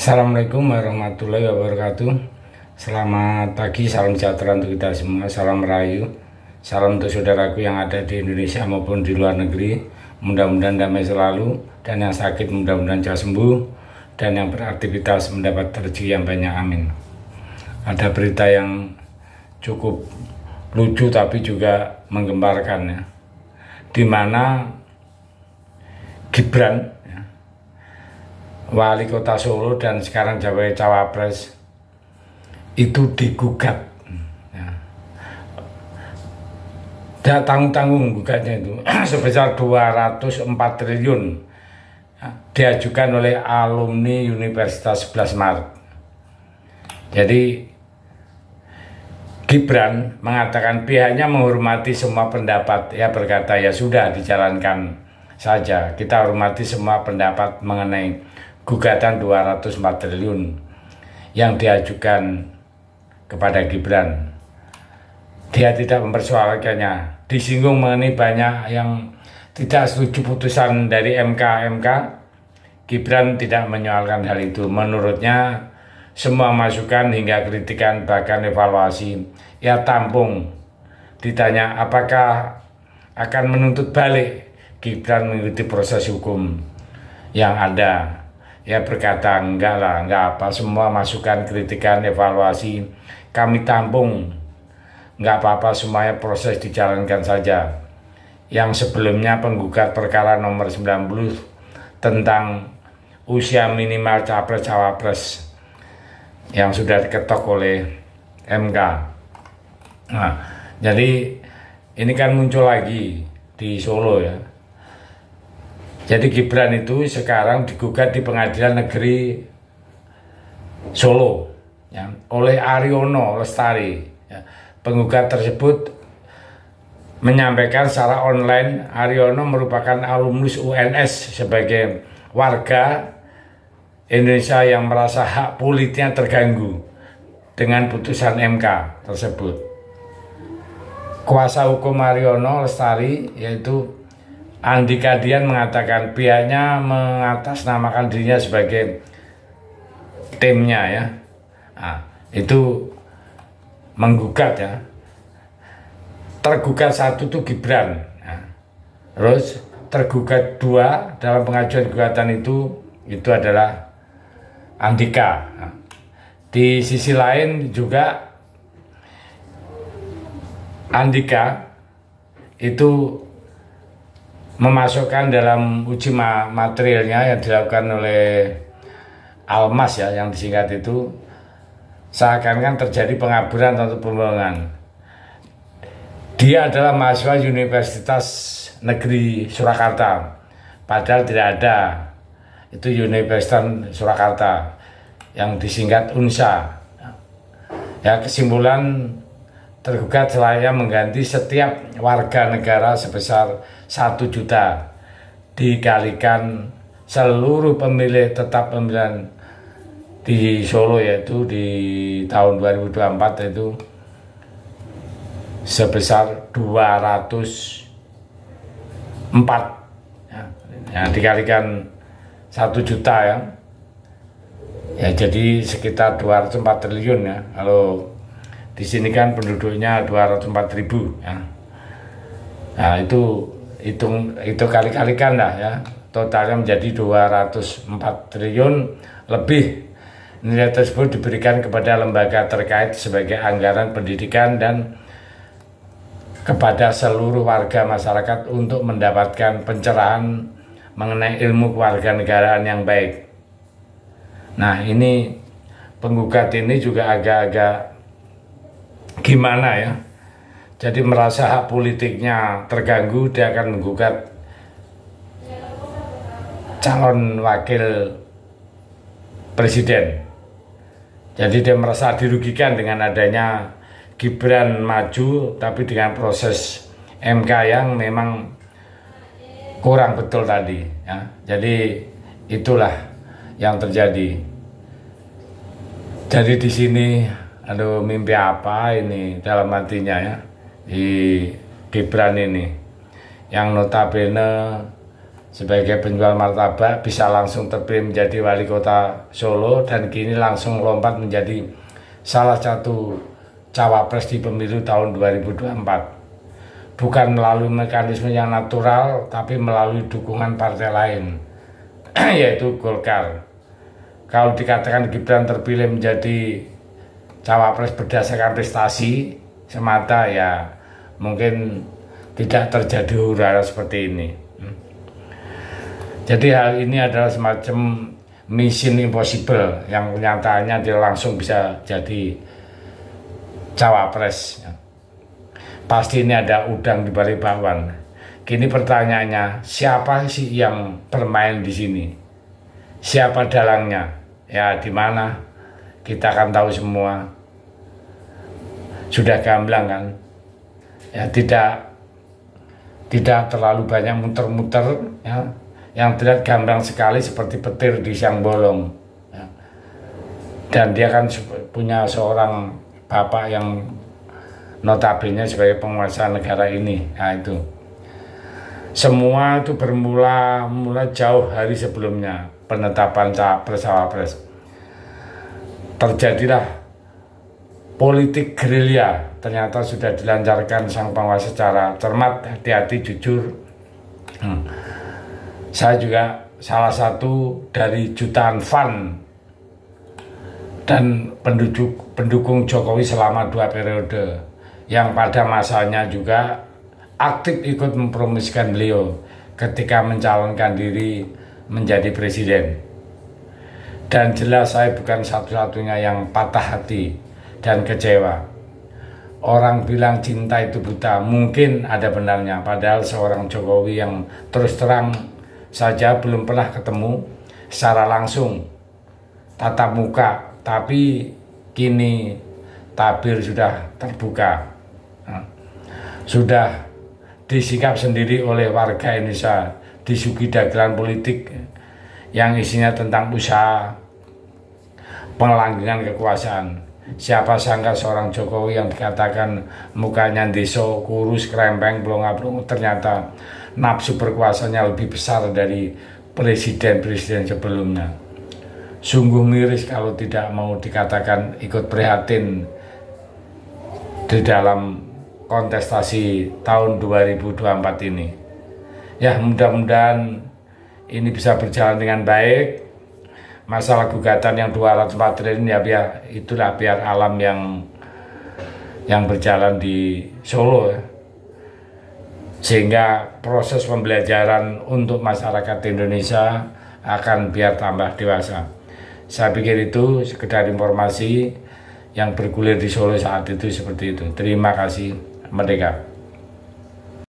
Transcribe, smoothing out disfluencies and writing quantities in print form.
Assalamualaikum warahmatullahi wabarakatuh. Selamat pagi, salam sejahtera untuk kita semua. Salam Merayu. Salam untuk saudaraku yang ada di Indonesia maupun di luar negeri. Mudah-mudahan damai selalu, dan yang sakit mudah-mudahan cepat sembuh, dan yang beraktivitas mendapat rezeki yang banyak, amin. Ada berita yang cukup lucu tapi juga menggemparkan, ya, di mana Gibran, wali kota Solo dan sekarang jadi cawapres, itu digugat, ya. Tidak tanggung-tanggung gugatnya itu sebesar 204 triliun, ya, diajukan oleh alumni Universitas 11 Maret. Jadi Gibran mengatakan pihaknya menghormati semua pendapat, ya, berkata ya sudah dijalankan saja, kita hormati semua pendapat mengenai gugatan 204 triliun yang diajukan kepada Gibran. Dia tidak mempersoalkannya, disinggung mengenai banyak yang tidak setuju putusan dari MK. Gibran tidak menyoalkan hal itu. Menurutnya semua masukan hingga kritikan bahkan evaluasi ia tampung. Ditanya apakah akan menuntut balik, Gibran mengikuti proses hukum yang ada. Ya berkata, enggak lah, enggak apa, semua masukan, kritikan, evaluasi kami tampung, enggak apa-apa, semuanya proses dijalankan saja. Yang sebelumnya penggugat perkara nomor 90 tentang usia minimal capres-cawapres yang sudah diketok oleh MK. Nah, jadi ini kan muncul lagi di Solo, ya. Jadi Gibran itu sekarang digugat di Pengadilan Negeri Solo, ya, oleh Aryono Lestari. Ya. Penggugat tersebut menyampaikan secara online Aryono merupakan alumnus UNS sebagai warga Indonesia yang merasa hak politiknya terganggu dengan putusan MK tersebut. Kuasa hukum Aryono Lestari yaitu Andika Dian mengatakan pihaknya mengatasnamakan dirinya sebagai timnya, ya. Nah, itu menggugat, ya. Tergugat satu itu Gibran, nah, terus tergugat dua dalam pengajuan gugatan itu adalah Andika. Nah, di sisi lain juga Andika itu memasukkan dalam uji materialnya yang dilakukan oleh Almas, ya, yang disingkat itu, seakan-akan terjadi pengaburan atau pembohongan. Dia adalah mahasiswa Universitas Negeri Surakarta, padahal tidak ada. Itu Universitas Surakarta yang disingkat UNSA. Ya, kesimpulan tergugat selayaknya mengganti setiap warga negara sebesar 1 juta dikalikan seluruh pemilih tetap pemilihan di Solo, yaitu di tahun 2024 itu sebesar 204, ya, dikalikan 1 juta, ya, ya jadi sekitar 204 triliun, ya. Kalau di sini kan penduduknya 204.000, ya. Nah, itu kali-kalikan lah, ya. Totalnya menjadi 204 triliun lebih. Nilai tersebut diberikan kepada lembaga terkait sebagai anggaran pendidikan dan kepada seluruh warga masyarakat untuk mendapatkan pencerahan mengenai ilmu kewarganegaraan yang baik. Nah, ini penggugat ini juga agak-agak gimana, ya. Jadi merasa hak politiknya terganggu, dia akan menggugat calon wakil presiden. Jadi dia merasa dirugikan dengan adanya Gibran maju tapi dengan proses MK yang memang kurang betul tadi, ya. Jadi itulah yang terjadi. Jadi di sini aduh, mimpi apa ini dalam hatinya, ya, di Gibran ini yang notabene sebagai penjual martabak bisa langsung terpilih menjadi wali kota Solo dan kini langsung lompat menjadi salah satu cawapres di pemilu tahun 2024. Bukan melalui mekanisme yang natural, tapi melalui dukungan partai lain, yaitu Golkar. Kalau dikatakan Gibran terpilih menjadi cawapres berdasarkan prestasi semata, ya mungkin tidak terjadi huru-hara seperti ini. Jadi hal ini adalah semacam mission impossible yang kenyataannya dia langsung bisa jadi cawapres. Pasti ini ada udang di balik bakwan. Kini pertanyaannya, siapa sih yang bermain di sini? Siapa dalangnya? Ya di mana? Kita akan tahu semua. Sudah gamblang kan? Ya tidak terlalu banyak muter-muter, ya. Yang terlihat gamblang sekali seperti petir di siang bolong, ya. Dan dia kan punya seorang bapak yang notabene sebagai penguasa negara ini. Nah itu semua itu bermula jauh hari sebelumnya penetapan capres-cawapres. Terjadilah politik gerilya, ternyata sudah dilancarkan sang penguasa secara cermat, hati-hati, jujur. Saya juga salah satu dari jutaan fan dan pendukung Jokowi selama 2 periode yang pada masanya juga aktif ikut mempromosikan beliau ketika mencalonkan diri menjadi presiden. Dan jelas saya bukan satu-satunya yang patah hati dan kecewa. Orang bilang cinta itu buta, mungkin ada benarnya. Padahal seorang Jokowi yang terus terang saja belum pernah ketemu secara langsung tatap muka, tapi kini tabir sudah terbuka, sudah disikap sendiri oleh warga Indonesia, disuguhi dagelan politik yang isinya tentang usaha pengelanggengan kekuasaan. Siapa sangka seorang Jokowi yang dikatakan mukanya deso, kurus, krempeng, blonga-blongo, ternyata nafsu berkuasanya lebih besar dari presiden-presiden sebelumnya. Sungguh miris kalau tidak mau dikatakan ikut prihatin di dalam kontestasi tahun 2024 ini. Ya, mudah-mudahan ini bisa berjalan dengan baik. Masalah gugatan yang 204 triliun ya biar alam yang berjalan di Solo, ya. Sehingga proses pembelajaran untuk masyarakat Indonesia akan biar tambah dewasa. Saya pikir itu sekedar informasi yang bergulir di Solo saat itu seperti itu. Terima kasih. Merdeka.